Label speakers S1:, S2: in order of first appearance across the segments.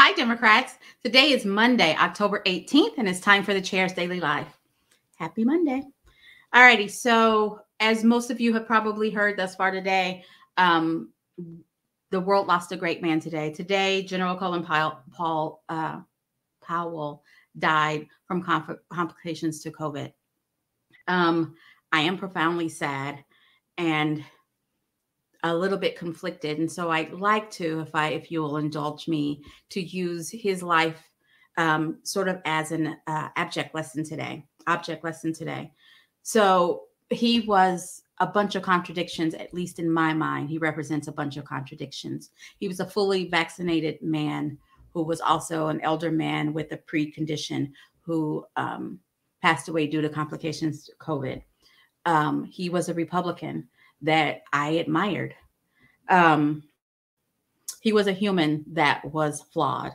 S1: Hi, Democrats. Today is Monday, October 18th, and it's time for the Chair's Daily Life. Happy Monday. All righty. So, as most of you have probably heard thus far today, the world lost a great man today. Today, General Colin Powell died from complications to COVID. I am profoundly sad and a little bit conflicted. And so I'd like to, if you will indulge me, to use his life sort of as an object lesson today. So he was a bunch of contradictions, at least in my mind. He represents a bunch of contradictions. He was a fully vaccinated man who was also an elder man with a precondition who passed away due to complications to COVID. He was a Republican that I admired. He was a human that was flawed.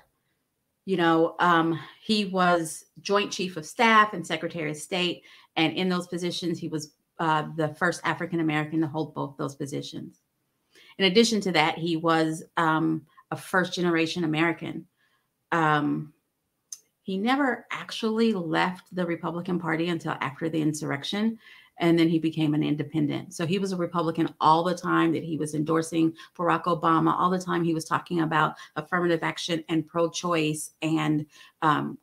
S1: You know, he was Joint Chief of Staff and Secretary of State. And in those positions, he was the first African-American to hold both those positions. In addition to that, he was a first-generation American. He never actually left the Republican Party until after the insurrection. And then he became an independent. So he was a Republican all the time that he was endorsing Barack Obama. All the time he was talking about affirmative action and pro-choice and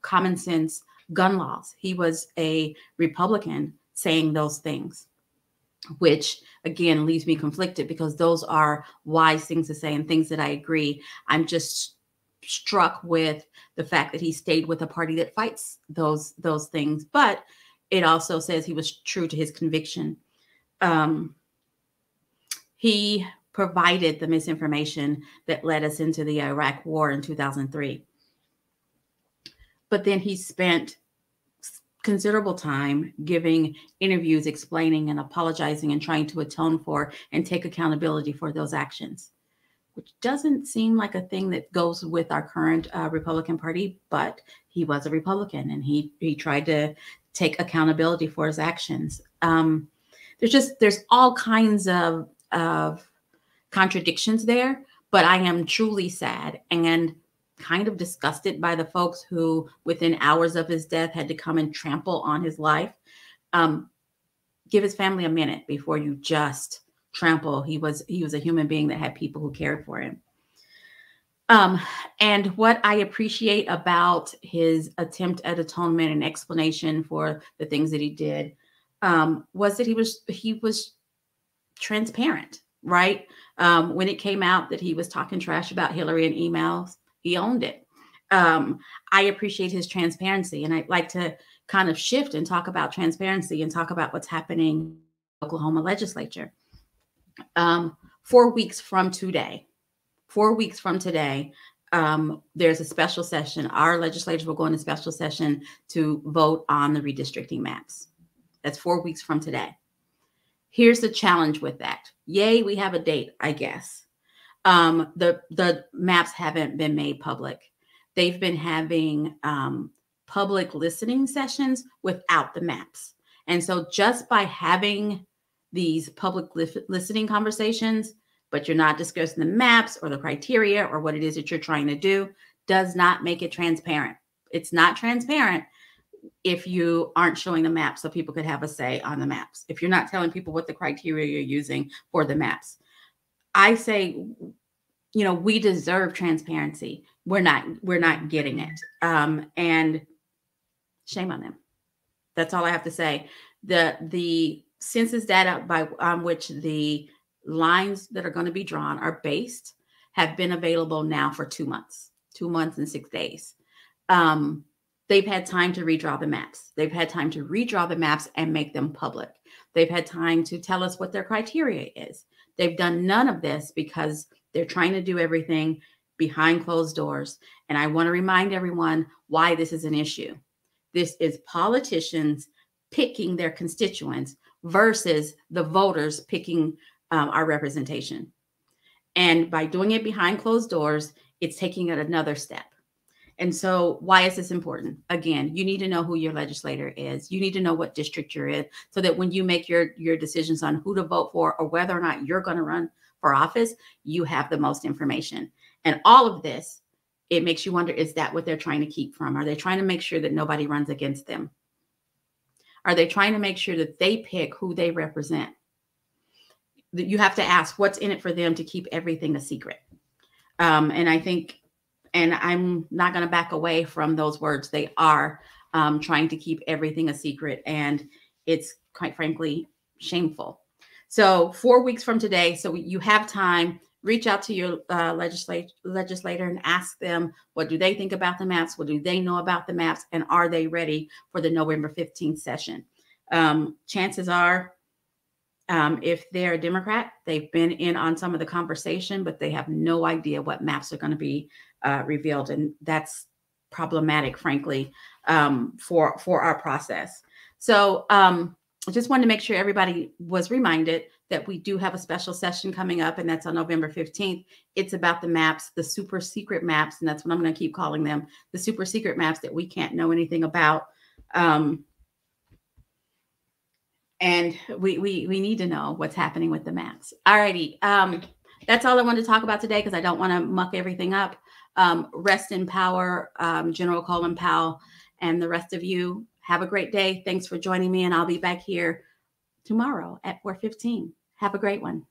S1: common sense gun laws. He was a Republican saying those things, which again leaves me conflicted because those are wise things to say and things that I agree. I'm just struck with the fact that he stayed with a party that fights those things, but it also says he was true to his conviction. He provided the misinformation that led us into the Iraq War in 2003. But then he spent considerable time giving interviews, explaining and apologizing and trying to atone for and take accountability for those actions, which doesn't seem like a thing that goes with our current Republican Party, but he was a Republican and he tried to take accountability for his actions. There's all kinds of contradictions there, but I am truly sad and kind of disgusted by the folks who within hours of his death had to come and trample on his life. Give his family a minute before you just trample. He was a human being that had people who cared for him. And what I appreciate about his attempt at atonement and explanation for the things that he did was that he was transparent, right? When it came out that he was talking trash about Hillary in emails, he owned it. I appreciate his transparency, and I'd like to kind of shift and talk about transparency and talk about what's happening in the Oklahoma legislature. 4 weeks from today, there's a special session. Our legislators will go into special session to vote on the redistricting maps. That's 4 weeks from today. Here's the challenge with that. Yay, we have a date, I guess. The maps haven't been made public. They've been having public listening sessions without the maps. And so just by having these public listening conversations, but you're not discussing the maps or the criteria or what it is that you're trying to do, does not make it transparent. It's not transparent if you aren't showing the maps so people could have a say on the maps. If you're not telling people what the criteria you're using for the maps. I say, you know, we deserve transparency. We're not getting it. And shame on them. That's all I have to say. The census data on which the lines that are going to be drawn are based have been available now for 2 months and 6 days. They've had time to redraw the maps. They've had time to redraw the maps and make them public. They've had time to tell us what their criteria is. They've done none of this because they're trying to do everything behind closed doors. And I want to remind everyone why this is an issue. This is politicians picking their constituents versus the voters picking our representation. And by doing it behind closed doors, it's taking it another step. And so why is this important? Again, you need to know who your legislator is. You need to know what district you're in so that when you make your decisions on who to vote for or whether or not you're going to run for office, you have the most information. And all of this it makes you wonder, is that what they're trying to keep from? Are they trying to make sure that nobody runs against them? Are they trying to make sure that they pick who they represent? You have to ask, what's in it for them to keep everything a secret? And I think, and I'm not going to back away from those words. They are trying to keep everything a secret. And it's quite frankly shameful. So 4 weeks from today, so you have time, reach out to your legislator and ask them, what do they think about the maps? What do they know about the maps? And are they ready for the November 15th session? Chances are, if they're a Democrat, they've been in on some of the conversation, but they have no idea what maps are going to be revealed. And that's problematic, frankly, for our process. So I just wanted to make sure everybody was reminded that we do have a special session coming up, and that's on November 15th. It's about the maps, the super secret maps, and that's what I'm going to keep calling them, the super secret maps that we can't know anything about. And we need to know what's happening with the maps. All righty. That's all I wanted to talk about today because I don't want to muck everything up. Rest in power, General Colin Powell, and the rest of you. Have a great day. Thanks for joining me, and I'll be back here tomorrow at 4:15. Have a great one.